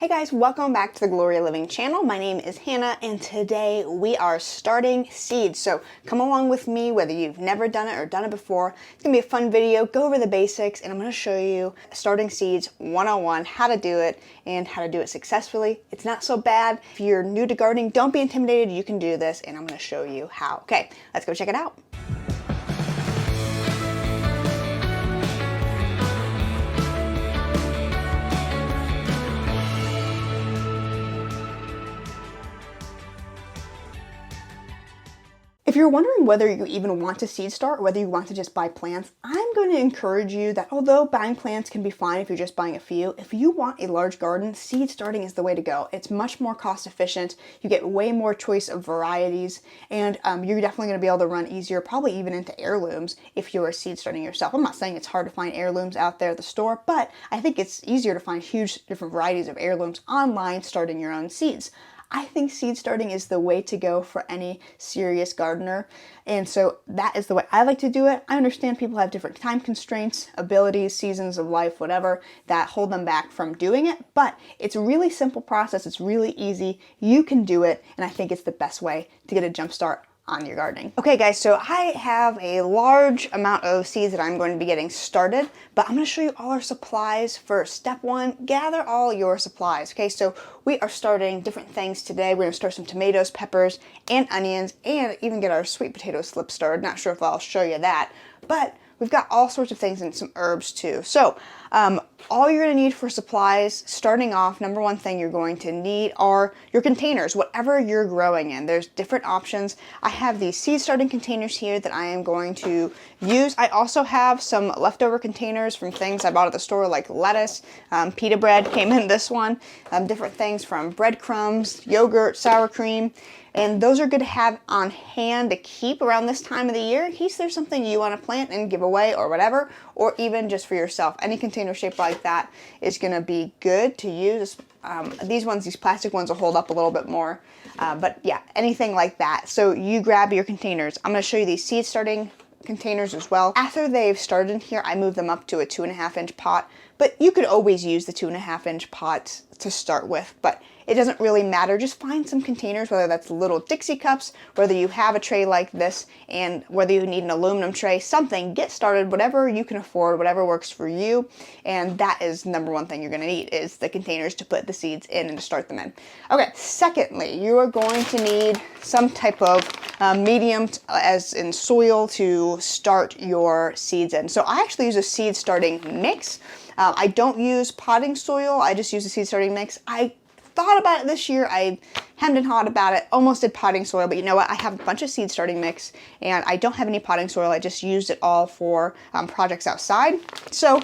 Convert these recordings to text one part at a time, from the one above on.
Hey guys, welcome back to the Gloria Living channel. My name is Hannah and today we are starting seeds. So come along with me whether you've never done it or done it before. It's gonna be a fun video, go over the basics, and I'm gonna show you starting seeds 101, how to do it and how to do it successfully. It's not so bad. If you're new to gardening, don't be intimidated, you can do this and I'm gonna show you how. Okay, let's go check it out. If you're wondering whether you even want to seed start or whether you want to just buy plants, I'm going to encourage you that although buying plants can be fine if you're just buying a few, if you want a large garden, seed starting is the way to go. It's much more cost efficient, you get way more choice of varieties, and you're definitely going to be able to run easier, probably even into heirlooms if you're seed starting yourself. I'm not saying it's hard to find heirlooms out there at the store, but I think it's easier to find huge different varieties of heirlooms online starting your own seeds. I think seed starting is the way to go for any serious gardener, and so that is the way I like to do it. I understand people have different time constraints, abilities, seasons of life, whatever, that hold them back from doing it, but it's a really simple process, it's really easy, you can do it, and I think it's the best way to get a jump start on your gardening. Okay guys, so I have a large amount of seeds that I'm going to be getting started, but I'm going to show you all our supplies first. Step one, gather all your supplies. Okay, so we are starting different things today. We're going to start some tomatoes, peppers, and onions, and even get our sweet potato slip started. Not sure if I'll show you that, but we've got all sorts of things and some herbs too. So all you're going to need for supplies, starting off, number one thing you're going to need are your containers, whatever you're growing in. There's different options. I have these seed starting containers here that I am going to use. I also have some leftover containers from things I bought at the store like lettuce, pita bread came in this one, different things from breadcrumbs, yogurt, sour cream. And those are good to have on hand to keep around this time of the year in case there's something you want to plant and give away or whatever, or even just for yourself. Any container shaped like that is going to be good to use. These plastic ones will hold up a little bit more, but yeah, anything like that. So you grab your containers. I'm going to show you these seed starting containers as well. After they've started in here, I move them up to a 2.5-inch pot, but you could always use the 2.5-inch pot to start with, but it doesn't really matter. Just find some containers, whether that's little Dixie cups, whether you have a tray like this, and whether you need an aluminum tray, something, get started, whatever you can afford, whatever works for you. And that is number one thing you're gonna need is the containers to put the seeds in and to start them in. Okay, secondly, you are going to need some type of medium, as in soil, to start your seeds in. So I actually use a seed starting mix. I don't use potting soil, I just use a seed starting mix. I thought about it this year, I hemmed and hawed about it, almost did potting soil, but you know what, I have a bunch of seed starting mix and I don't have any potting soil, I just used it all for projects outside. So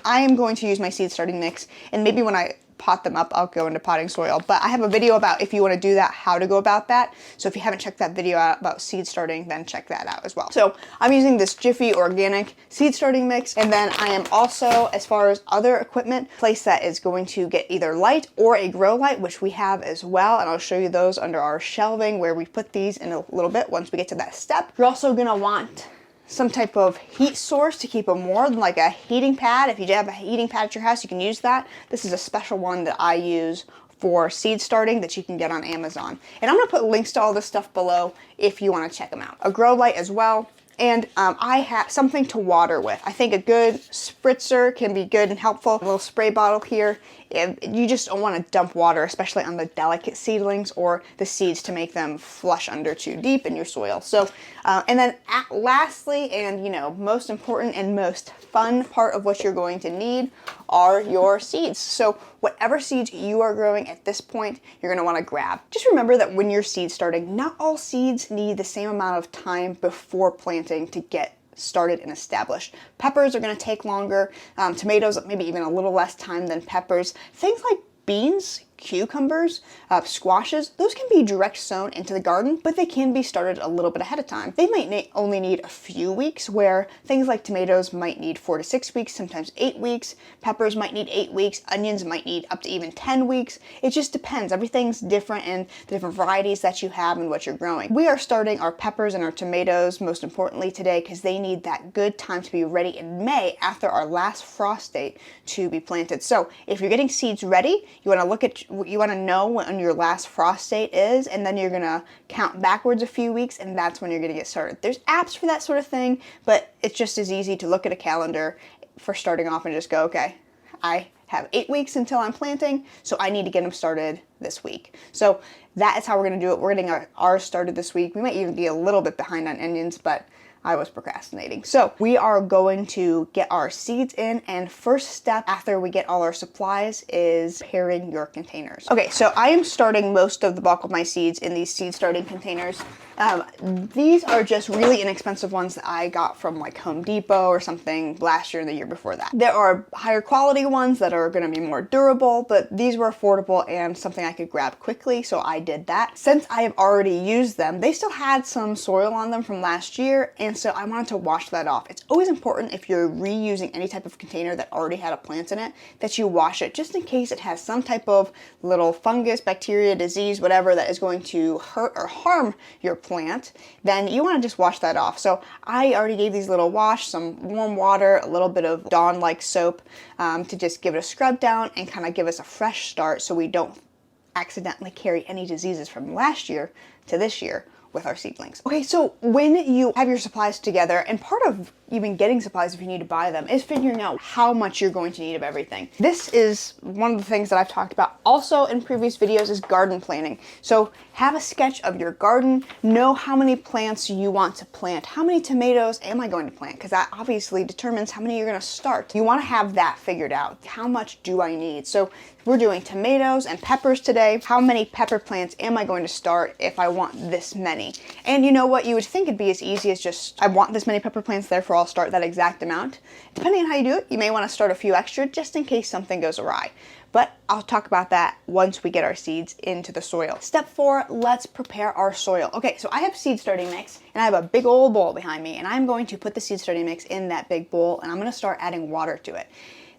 I am going to use my seed starting mix, and maybe when I pot them up, I'll go into potting soil. But I have a video about if you want to do that, how to go about that. So if you haven't checked that video out about seed starting, then check that out as well. So I'm using this Jiffy Organic seed starting mix. And then I am also, as far as other equipment, place that is going to get either light or a grow light, which we have as well. And I'll show you those under our shelving where we put these in a little bit once we get to that step. You're also going to want some type of heat source to keep them warm, like a heating pad. If you have a heating pad at your house, you can use that. This is a special one that I use for seed starting that you can get on Amazon. And I'm gonna put links to all this stuff below if you wanna check them out. A grow light as well. And I have something to water with. I think a good spritzer can be good and helpful. A little spray bottle here. You just don't want to dump water, especially on the delicate seedlings or the seeds, to make them flush under too deep in your soil. So, and then lastly, and you know, most important and most fun part of what you're going to need are your seeds. So whatever seeds you are growing at this point, you're going to want to grab. Just remember that when you're seed starting, not all seeds need the same amount of time before planting to get started and established. Peppers are going to take longer. Tomatoes, maybe even a little less time than peppers. Things like beans cucumbers, squashes, those can be direct sown into the garden, but they can be started a little bit ahead of time. They might only need a few weeks, where things like tomatoes might need 4 to 6 weeks, sometimes 8 weeks. Peppers might need 8 weeks. Onions might need up to even 10 weeks. It just depends. Everything's different in the different varieties that you have and what you're growing. We are starting our peppers and our tomatoes, most importantly today, because they need that good time to be ready in May after our last frost date to be planted. So if you're getting seeds ready, you want to know when your last frost date is, and then you're going to count backwards a few weeks, and that's when you're going to get started. There's apps for that sort of thing, but it's just as easy to look at a calendar for starting off and just go, okay, I have 8 weeks until I'm planting, so I need to get them started this week. So that is how we're going to do it. We're getting ours started this week. We might even be a little bit behind on onions, but I was procrastinating. So we are going to get our seeds in, and first step after we get all our supplies is preparing your containers. Okay, so I am starting most of the bulk of my seeds in these seed starting containers. These are just really inexpensive ones that I got from like Home Depot or something last year and the year before that. There are higher quality ones that are going to be more durable, but these were affordable and something I could grab quickly, so I did that. Since I have already used them, they still had some soil on them from last year, and so I wanted to wash that off. It's always important if you're reusing any type of container that already had a plant in it that you wash it, just in case it has some type of little fungus, bacteria, disease, whatever that is going to hurt or harm your plant. Then you want to just wash that off. So I already gave these a little wash, some warm water, a little bit of Dawn-like soap to just give it a scrub down and kind of give us a fresh start so we don't accidentally carry any diseases from last year to this year with our seedlings. Okay, so when you have your supplies together, and part of even getting supplies if you need to buy them is figuring out how much you're going to need of everything. This is one of the things that I've talked about also in previous videos is garden planning. So have a sketch of your garden, know how many plants you want to plant, how many tomatoes am I going to plant, because that obviously determines how many you're going to start. You want to have that figured out. How much do I need? So we're doing tomatoes and peppers today. How many pepper plants am I going to start if I want this many? And you know what? You would think it'd be as easy as just, I want this many pepper plants, therefore I'll start that exact amount. Depending on how you do it, you may want to start a few extra just in case something goes awry. But I'll talk about that once we get our seeds into the soil. Step 4, let's prepare our soil. Okay, so I have seed starting mix, and I have a big old bowl behind me, and I'm going to put the seed starting mix in that big bowl, and I'm going to start adding water to it.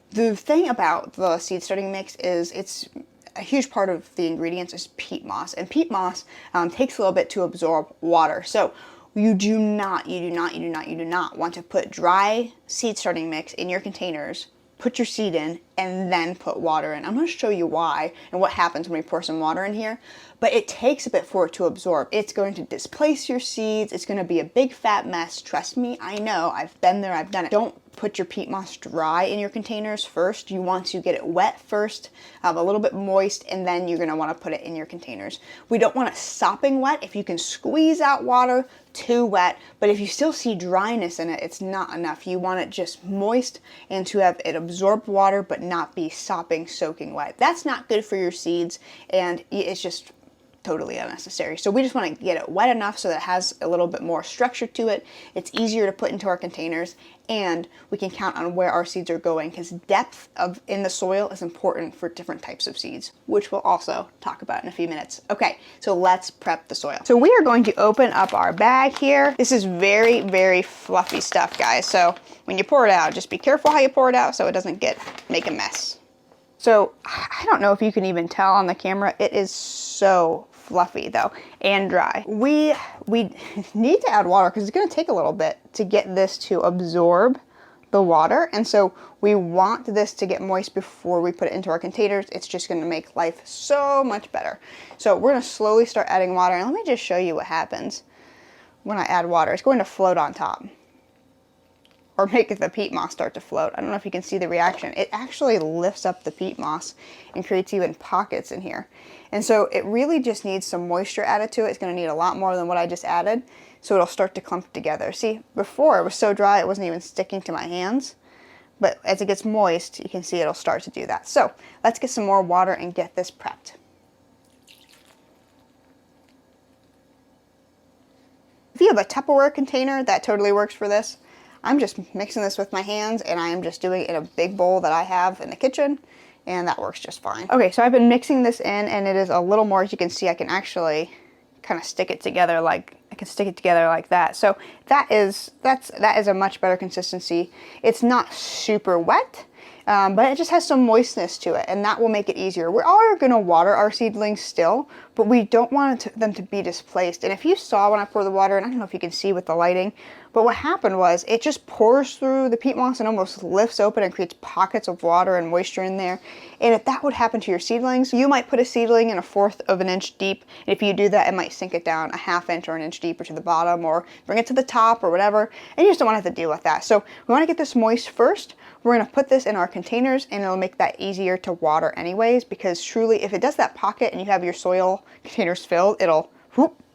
The thing about the seed starting mix is it's a huge part of the ingredients is peat moss, and peat moss takes a little bit to absorb water. So you do not want to put dry seed starting mix in your containers, put your seed in, and then put water in. I'm going to show you why and what happens when we pour some water in here, but it takes a bit for it to absorb. It's going to displace your seeds. It's going to be a big fat mess. Trust me, I know. I've been there, I've done it. Don't put your peat moss dry in your containers first. You want to get it wet first, a little bit moist, and then you're going to want to put it in your containers. We don't want it sopping wet. If you can squeeze out water, too wet, but if you still see dryness in it, it's not enough. You want it just moist and to have it absorb water but not be sopping, soaking wet. That's not good for your seeds, and it's just totally unnecessary. So we just want to get it wet enough so that it has a little bit more structure to it. It's easier to put into our containers, and we can count on where our seeds are going, because depth in the soil is important for different types of seeds, which we'll also talk about in a few minutes. Okay, so let's prep the soil. So we are going to open up our bag here. This is very, very fluffy stuff, guys. So when you pour it out, just be careful how you pour it out so it doesn't make a mess. So I don't know if you can even tell on the camera, it is so fluffy though, and dry. We need to add water because it's going to take a little bit to get this to absorb the water, and so we want this to get moist before we put it into our containers. It's just going to make life so much better. So we're going to slowly start adding water, and let me just show you what happens when I add water. It's going to float on top, or make the peat moss start to float. I don't know if you can see the reaction. It actually lifts up the peat moss and creates even pockets in here. And so it really just needs some moisture added to it. It's going to need a lot more than what I just added, so it'll start to clump together. See, before it was so dry it wasn't even sticking to my hands, but as it gets moist, you can see it'll start to do that. So let's get some more water and get this prepped. If you have a Tupperware container, that totally works for this. I'm just mixing this with my hands, and I am just doing it in a big bowl that I have in the kitchen, and that works just fine. Okay, so I've been mixing this in, and it is a little more, as you can see, I can actually kind of stick it together like that. So that is a much better consistency. It's not super wet, but it just has some moistness to it, and that will make it easier. We are going to water our seedlings still, but we don't want them to be displaced. And if you saw when I pour the water, and I don't know if you can see with the lighting, but what happened was it just pours through the peat moss and almost lifts open and creates pockets of water and moisture in there. And if that would happen to your seedlings, you might put a seedling in 1/4 of an inch deep. And if you do that, it might sink it down 1/2 inch or an inch deeper to the bottom, or bring it to the top or whatever. And you just don't want to have to deal with that. So we want to get this moist first. We're going to put this in our containers, and it'll make that easier to water anyways, because truly if it does that pocket and you have your soil containers filled, it'll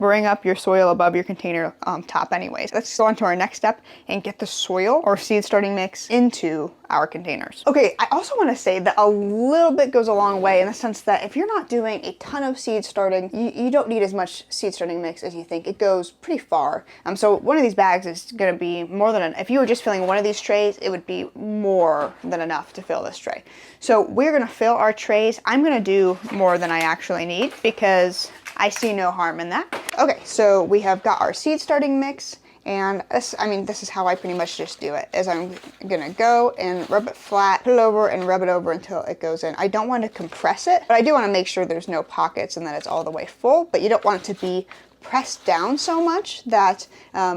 bring up your soil above your container top anyways. Let's go on to our next step and get the soil or seed starting mix into our containers. Okay, I also want to say that a little bit goes a long way, in the sense that if you're not doing a ton of seed starting, you don't need as much seed starting mix as you think. It goes pretty far. So one of these bags is going to be more than if you were just filling one of these trays, it would be more than enough to fill this tray. So we're going to fill our trays. I'm going to do more than I actually need, because I see no harm in that. Okay, so we have got our seed starting mix, and this is how I pretty much just do it, is I'm gonna go and rub it flat, put it over and rub it over until it goes in. I don't want to compress it, but I do want to make sure there's no pockets and that it's all the way full, but you don't want it to be pressed down so much that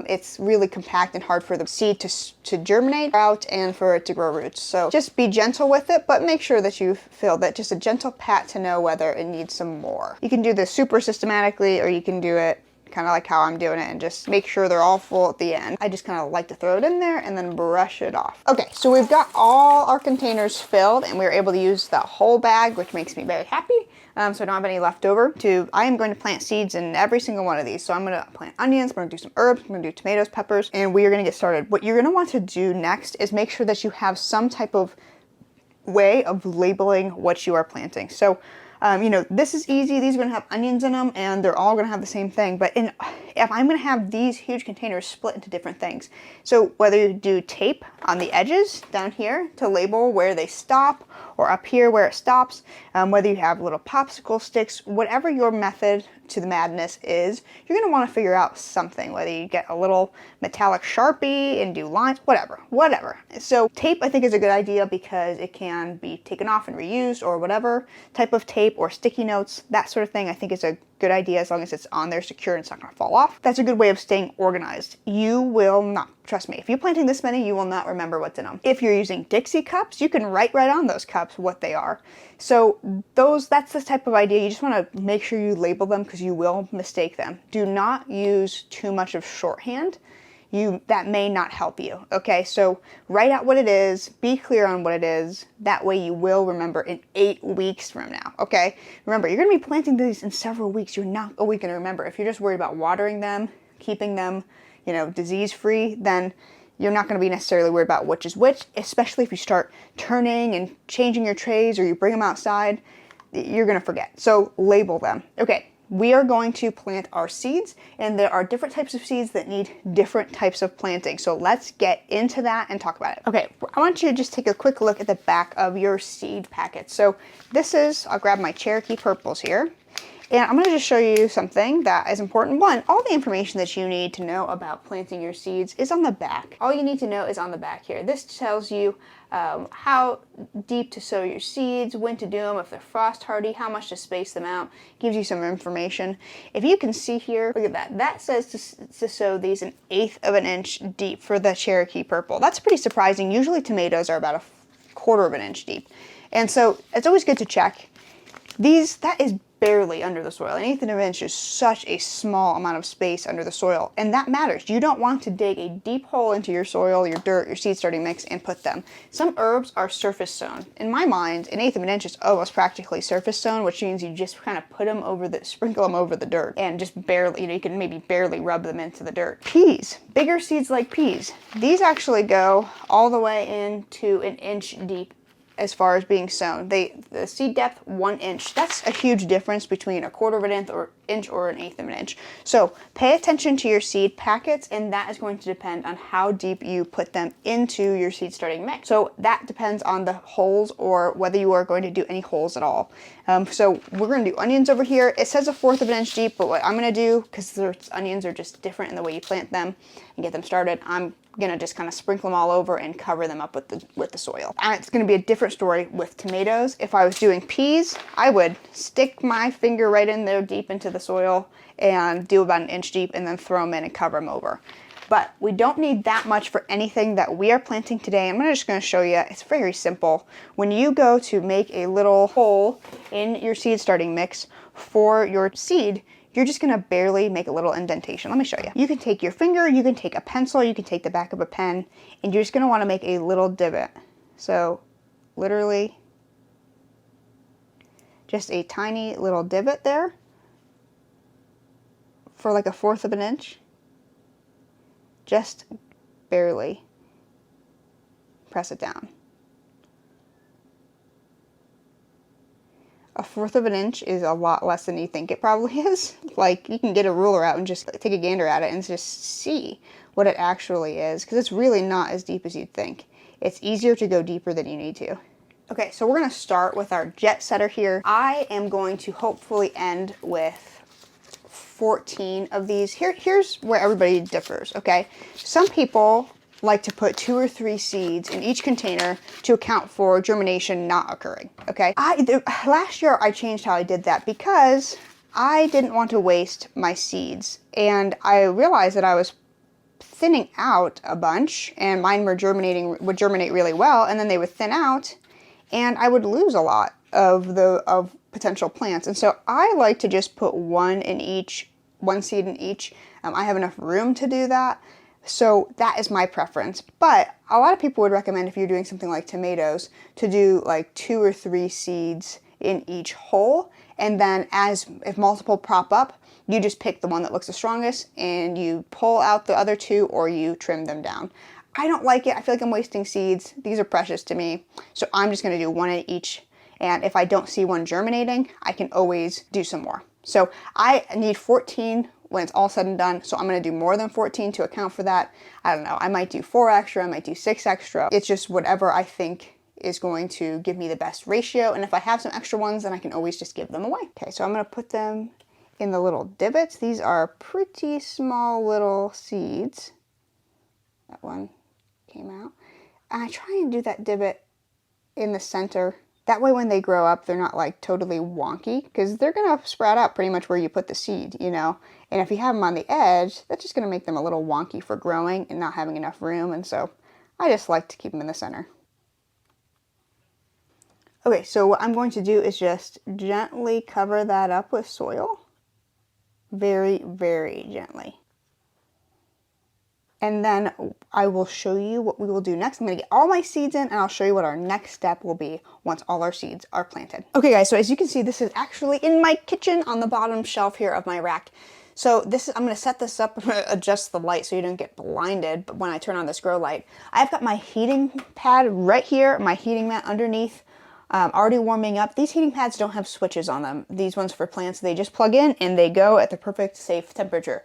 it's really compact and hard for the seed to germinate out and for it to grow roots. So just be gentle with it, but make sure that you filled it. Just a gentle pat to know whether it needs some more. You can do this super systematically, or you can do it kind of like how I'm doing it and just make sure they're all full at the end. I just kind of like to throw it in there and then brush it off. Okay, so we've got all our containers filled, and we were able to use that whole bag, which makes me very happy. So I don't have any left over. I am going to plant seeds in every single one of these. So I'm going to plant onions, I'm going to do some herbs, I'm going to do tomatoes, peppers, and we are going to get started. What you're going to want to do next is make sure that you have some type of way of labeling what you are planting. So this is easy. These are going to have onions in them, and they're all going to have the same thing. But if I'm going to have these huge containers split into different things. So whether you do tape on the edges down here to label where they stop, or up here where it stops, whether you have little popsicle sticks, whatever your method to the madness is, you're going to want to figure out something, whether you get a little metallic Sharpie and do lines, whatever. So tape, I think, is a good idea because it can be taken off and reused, or whatever type of tape, or sticky notes, that sort of thing. I think is a good idea as long as it's on there secure and it's not going to fall off. That's a good way of staying organized. You will not, trust me, if you're planting this many, you will not remember what's in them. If you're using Dixie cups, you can write right on those cups what they are. So that's the type of idea. You just want to make sure you label them, because you will mistake them. Do not use too much of shorthand. That may not help you. Okay, so write out what it is, be clear on what it is. That way you will remember in 8 weeks from now. Okay, remember, you're going to be planting these in several weeks. You're not always going to remember. If you're just worried about watering them, keeping them, disease free, then you're not going to be necessarily worried about which is which, especially if you start turning and changing your trays, or you bring them outside, you're going to forget. So label them. Okay. We are going to plant our seeds, and there are different types of seeds that need different types of planting. So let's get into that and talk about it. Okay, I want you to just take a quick look at the back of your seed packet. So I'll grab my Cherokee Purples here, and I'm going to just show you something that is important. One, all the information that you need to know about planting your seeds is on the back. All you need to know is on the back here. This tells you how deep to sow your seeds, when to do them, if they're frost hardy, how much to space them out. Gives you some information. If you can see here, look at that. That says to sow these 1/8 of an inch deep for the Cherokee Purple. That's pretty surprising. Usually tomatoes are about 1/4 of an inch deep. And so it's always good to check. That is barely under the soil. 1/8 of an inch is such a small amount of space under the soil, and that matters. You don't want to dig a deep hole into your soil, your dirt, your seed starting mix, and put them. Some herbs are surface sown. In my mind, 1/8 of an inch is almost practically surface sown, which means you just kind of sprinkle them over the dirt, and just barely, you can maybe barely rub them into the dirt. Peas, bigger seeds like peas, these actually go all the way into 1 inch deep as far as being sown. The seed depth 1 inch. That's a huge difference between a 1/4 of an inch or an 1/8 of an inch. So pay attention to your seed packets, and that is going to depend on how deep you put them into your seed starting mix. So that depends on the holes or whether you are going to do any holes at all. So we're going to do onions over here. It says 1/4 of an inch deep, but what I'm going to do, because onions are just different in the way you plant them and get them started, I'm gonna just kind of sprinkle them all over and cover them up with the soil. And it's gonna be a different story with tomatoes. If I was doing peas, I would stick my finger right in there deep into the soil and do about 1 inch deep and then throw them in and cover them over. But we don't need that much for anything that we are planting today. I'm just gonna show you, it's very simple. When you go to make a little hole in your seed starting mix for your seed, you're just gonna barely make a little indentation. Let me show you. You can take your finger, you can take a pencil, you can take the back of a pen, and you're just gonna wanna make a little divot. So literally just a tiny little divot there for like 1/4 of an inch. Just barely press it down. 1/4 of an inch is a lot less than you think it probably is. Like, you can get a ruler out and just take a gander at it and just see what it actually is, because it's really not as deep as you'd think. It's easier to go deeper than you need to. Okay, so we're gonna start with our jet setter here. I am going to hopefully end with 14 of these. Here's where everybody differs, okay? Some people like to put 2 or 3 seeds in each container to account for germination not occurring, okay? Last year I changed how I did that because I didn't want to waste my seeds, and I realized that I was thinning out a bunch, and mine would germinate really well, and then they would thin out, and I would lose a lot of potential plants. And so I like to just put one seed in each. I have enough room to do that. So that is my preference. But a lot of people would recommend, if you're doing something like tomatoes, to do like 2 or 3 seeds in each hole. And then if multiple prop up, you just pick the one that looks the strongest and you pull out the other 2, or you trim them down. I don't like it. I feel like I'm wasting seeds. These are precious to me. So I'm just gonna do 1 in each. And if I don't see one germinating, I can always do some more. So I need 14 when it's all said and done. So I'm gonna do more than 14 to account for that. I don't know, I might do 4 extra, I might do 6 extra. It's just whatever I think is going to give me the best ratio. And if I have some extra ones, then I can always just give them away. Okay, so I'm gonna put them in the little divots. These are pretty small little seeds. That one came out. And I try and do that divot in the center. That way when they grow up, they're not like totally wonky, because they're gonna sprout out pretty much where you put the seed, you know? And if you have them on the edge, that's just gonna make them a little wonky for growing and not having enough room. And so I just like to keep them in the center. Okay, so what I'm going to do is just gently cover that up with soil. Very, very gently. And then I will show you what we will do next. I'm gonna get all my seeds in, and I'll show you what our next step will be once all our seeds are planted. Okay guys, so as you can see, this is actually in my kitchen on the bottom shelf here of my rack. So I'm gonna set this up, adjust the light so you don't get blinded when I turn on this grow light. I've got my heating pad right here, my heating mat underneath, already warming up. These heating pads don't have switches on them. These ones for plants, they just plug in and they go at the perfect safe temperature.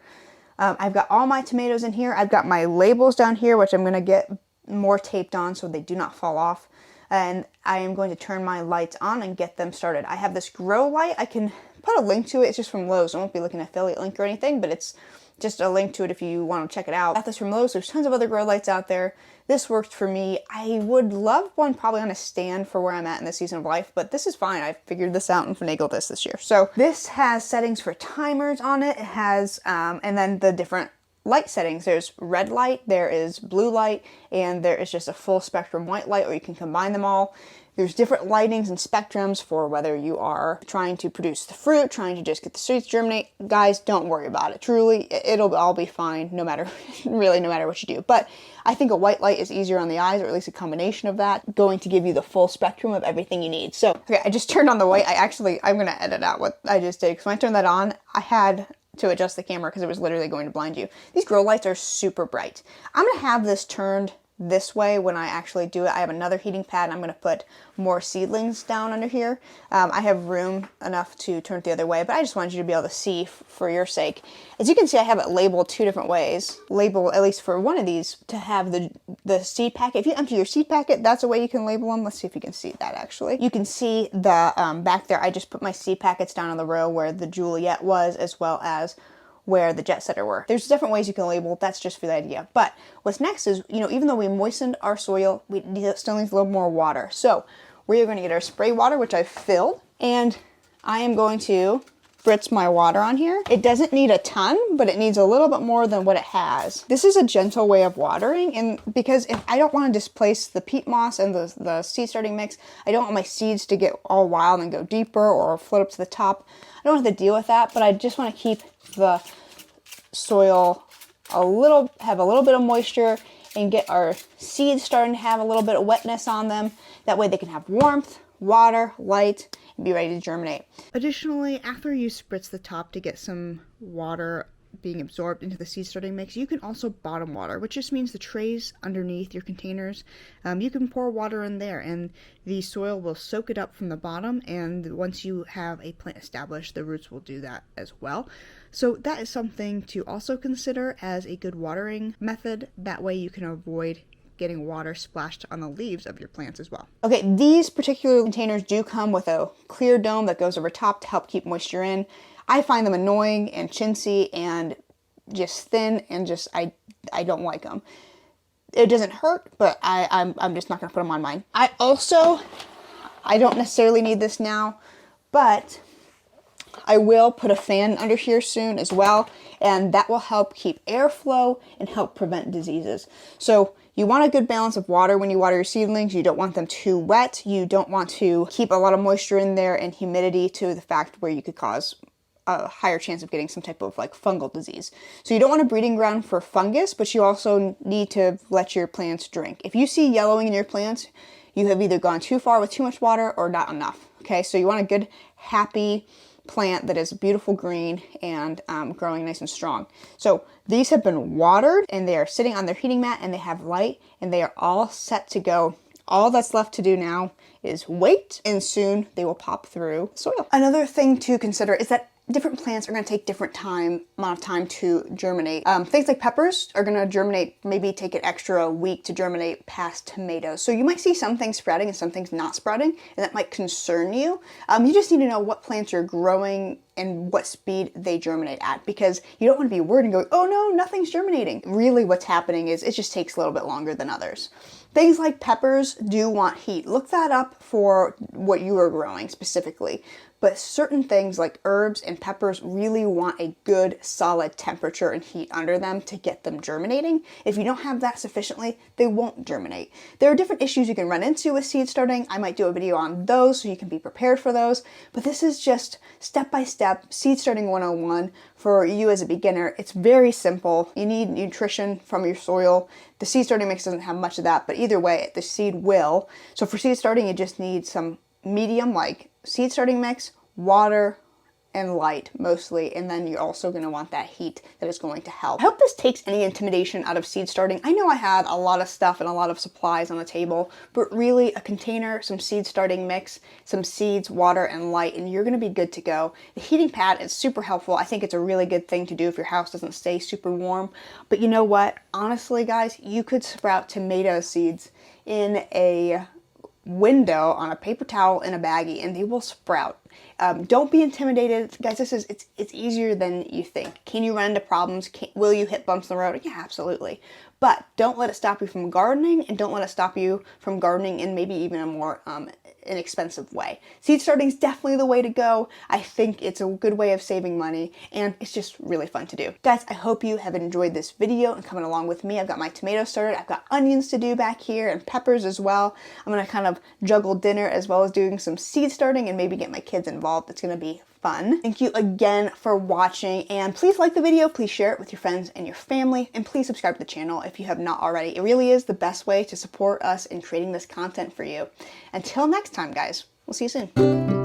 I've got all my tomatoes in here. I've got my labels down here, which I'm gonna get more taped on so they do not fall off. And I am going to turn my lights on and get them started. I have this grow light. I can put a link to it. It's just from Lowe's. I won't be looking at an affiliate link or anything, but it's just a link to it if you want to check it out. I got this from Lowe's. There's tons of other grow lights out there. This worked for me. I would love one probably on a stand for where I'm at in this season of life, but this is fine. I figured this out and finagled this year. So this has settings for timers on it. It has, and then the different light settings. There's red light, there is blue light, and there is just a full spectrum white light, or you can combine them all. There's different lightings and spectrums for whether you are trying to produce the fruit, trying to just get the seeds germinate. Guys, don't worry about it. Truly, it'll all be fine no matter what you do. But I think a white light is easier on the eyes, or at least a combination of that, going to give you the full spectrum of everything you need. So, okay, I just turned on the white. I'm gonna edit out what I just did, because when I turned that on, I had to adjust the camera because it was literally going to blind you. These grow lights are super bright. I'm gonna have this turned this way when I actually do it. I have another heating pad and I'm going to put more seedlings down under here. I have room enough to turn it the other way, but I just wanted you to be able to see for your sake. As you can see, I have it labeled 2 different ways. Label, at least for one of these, to have the seed packet. If you empty your seed packet, that's a way you can label them. Let's see if you can see that actually. You can see the back there, I just put my seed packets down on the row where the Juliet was, as well as where the Jet Setter were. There's different ways you can label, that's just for the idea. But what's next is, even though we moistened our soil, we still need a little more water. So we are going to get our spray water, which I've filled, and I am going to spritz my water on here. It doesn't need a ton, but it needs a little bit more than what it has. This is a gentle way of watering, and because if I don't want to displace the peat moss and the seed starting mix, I don't want my seeds to get all wild and go deeper or float up to the top. I don't have to deal with that, but I just want to keep the soil have a little bit of moisture and get our seeds starting to have a little bit of wetness on them. That way they can have warmth, water, light, and be ready to germinate. Additionally, after you spritz the top to get some water being absorbed into the seed starting mix, you can also bottom water, which just means the trays underneath your containers, you can pour water in there and the soil will soak it up from the bottom, and once you have a plant established, the roots will do that as well. So that is something to also consider as a good watering method. That way you can avoid getting water splashed on the leaves of your plants as well. Okay, these particular containers do come with a clear dome that goes over top to help keep moisture in. I find them annoying and chintzy and just thin, and just I don't like them. It doesn't hurt, but I'm just not gonna put them on mine. I don't necessarily need this now, but I will put a fan under here soon as well, and that will help keep airflow and help prevent diseases. So you want a good balance of water when you water your seedlings. You don't want them too wet. You don't want to keep a lot of moisture in there and humidity to the fact where you could cause a higher chance of getting some type of like fungal disease. So you don't want a breeding ground for fungus, but you also need to let your plants drink. If you see yellowing in your plants, you have either gone too far with too much water or not enough. Okay, so you want a good, happy plant that is beautiful green and growing nice and strong. So these have been watered and they are sitting on their heating mat and they have light and they are all set to go. All that's left to do now is wait, and soon they will pop through soil. Another thing to consider is that different plants are going to take different amount of time to germinate. Things like peppers are going to germinate, maybe take an extra week to germinate past tomatoes. So you might see some things sprouting and some things not sprouting, and that might concern you. You just need to know what plants are growing and what speed they germinate at, because you don't want to be worried and go, oh no, nothing's germinating. Really what's happening is it just takes a little bit longer than others. Things like peppers do want heat. Look that up for what you are growing specifically. But certain things like herbs and peppers really want a good solid temperature and heat under them to get them germinating. If you don't have that sufficiently, they won't germinate. There are different issues you can run into with seed starting. I might do a video on those so you can be prepared for those. But this is just step-by-step seed starting 101 for you as a beginner. It's very simple. You need nutrition from your soil. The seed starting mix doesn't have much of that, but either way, the seed will. So for seed starting, you just need some medium like seed starting mix, water, and light mostly, and then you're also going to want that heat that is going to help. I hope this takes any intimidation out of seed starting. I know I had a lot of stuff and a lot of supplies on the table, but really a container, some seed starting mix, some seeds, water, and light, and you're going to be good to go. The heating pad is super helpful. I think it's a really good thing to do if your house doesn't stay super warm. But you know what? Honestly, guys, you could sprout tomato seeds in a window on a paper towel in a baggie and they will sprout. Don't be intimidated, guys. It's easier than you think. Can you run into problems? Will you hit bumps in the road? Yeah, absolutely. But don't let it stop you from gardening, and don't let it stop you from gardening in maybe even a more inexpensive way. Seed starting is definitely the way to go. I think it's a good way of saving money, and it's just really fun to do. Guys, I hope you have enjoyed this video and coming along with me. I've got my tomatoes started. I've got onions to do back here and peppers as well. I'm going to kind of juggle dinner as well as doing some seed starting and maybe get my kids involved. It's going to be fun. Thank you again for watching, and please like the video, please share it with your friends and your family, and please subscribe to the channel if you have not already. It really is the best way to support us in creating this content for you. Until next time, guys, we'll see you soon.